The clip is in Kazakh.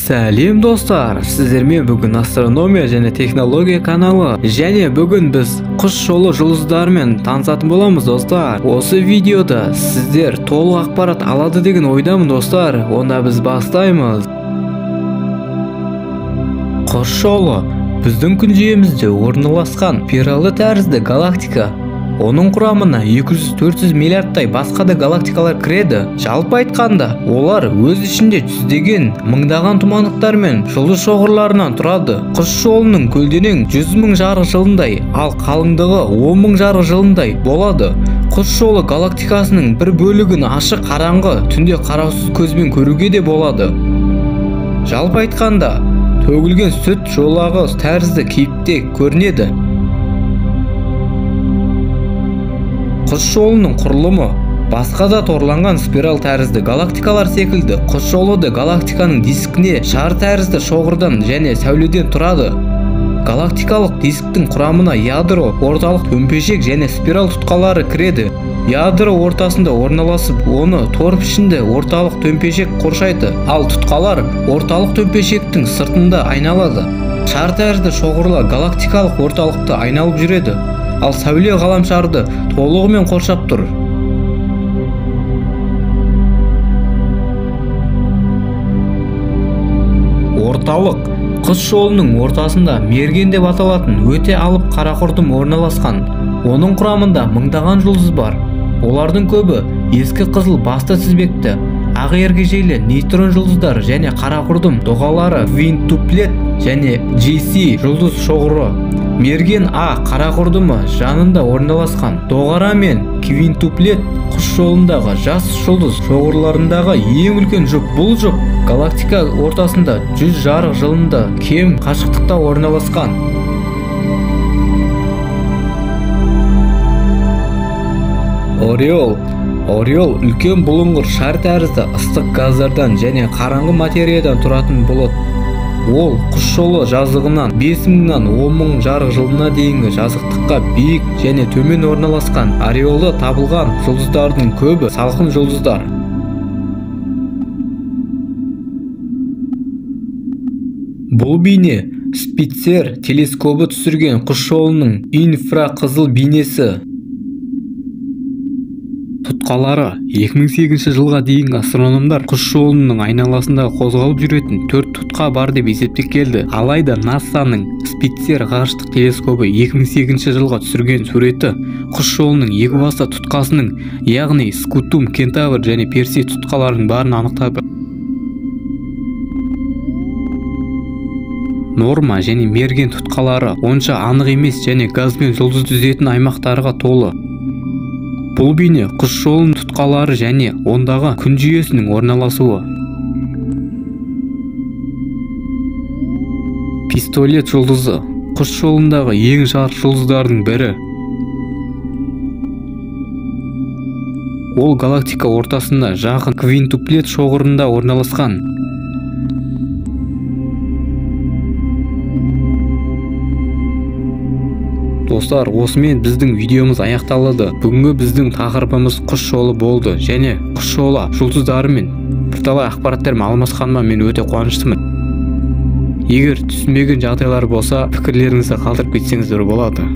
Сәлем достар, сіздермен бүгін астрономия және технология каналы, және бүгін біз құс жолы жұлдыздарымен танысатын боламыз достар. Осы видеода сіздер толық ақпарат алады деген ойдамын достар. Онда біз бастаймыз. Құс жолы біздің күн жүйемізде орналасқан спиральды тәрізді галактика. Оның құрамына 200-400 миллиардтай басқа да галактикалар кіреді. Жалпы айтқанда, олар өз ішінде жүздеген, мыңдаған тұманықтар мен жұлдыз шоғырларынан тұрады. Құс жолының көлденең 100 мың жарық жылындай, ал қалыңдығы 10 мың жарық жылындай болады. Құс жолы галактикасының бір бөлігін ашық қараңғы, түнде қараусыз көзбен көруге де болады. Жалпы айтқанда, төгілген сүт жолағы тәрізді кейіпте көрінеді. Құс жолының құрылымы басқа да торланған спираль тәрізді галактикалар секілді. Құс жолы да галактиканың дискіне шар тәрізді шоғырдан және сәуледен тұрады. Галактикалық дисктің құрамына ядро, орталық төмпешек және спираль тұтқалары кіреді. Ядро ортасында орналасып, оны тор пішінді орталық төмпешек қоршайды, ал тұтқалар орталық төмпешектің сыртында айналады. Шар тәрізді шоғырлар галактикалық орталықты айналып жүреді, ал сәуле ғаламшарды толығымен қоршап тұр. Орталық құс жолының ортасында мерген деп аталатын өте алып қара құрдым орналасқан. Оның құрамында мыңдаған жұлдыз бар. Олардың көбі ескі қызыл басты тізбекті, ақ ергежейлі нейтрон жұлдыздар және қара құрдым доғалары квинтуплет және JC жұлдыз шоғыры. Мерген А қара құрдымы жанында орналасқан. Доғара мен квинтуплет құс жолындағы жас жұлдыз шоғырларындағы ең үлкен жұп. Бұл жұп галактика ортасында 100 жарық жылында кем қашықтықта орналасқан. Ореол үлкен бұлыңғыр шар тәрізді ыстық газдардан және қараңғы материядан тұратын бұлыт. Ол құс жолы жазығынан 5000-нан 10.000 жарық жылына дейінгі жазықтыққа биік және төмен орналасқан. Ореолда табылған жұлдыздардың көбі салқын жұлдыздар. Бұл бейне Спитцер телескобы түсірген құс жолының инфрақызыл бейнесі. Тұтқалары 2008 жылға дейін астрономдар құс жолының айналасында қозғалып жүретін 4 тұтқа бар деп есептеп келді. Алайда НАСАның Спитцер ғарыштық телескобы 2008 жылға түсірген суреті құс жолының екі басты тұтқасының, яғни Скутум, Кентавр және Персей тұтқаларының барын анықтады. Норма және мерген тұтқалары онша анық емес және газ бен жұлдыз түзетін аймақтарға толы. Бұл бейне құс жолының тұтқалары және ондағы күн жүйесінің орналасуы. Пистолет жұлдызы құс жолындағы ең жарық жұлдыздардың бірі. Ол галактика ортасында жақын квинтуплет шоғырында орналасқан. Достар, осымен біздің видеомыз аяқталады. Бүгінгі біздің тақырыбымыз құс жолы болды және құс жолы жұлдыздарымен бірталай ақпараттар алмасқаныма мен өте қуаныштымын. Егер түсінбеген жағдайлар болса, пікірлеріңізді қалдырып кетсеңіздер болады.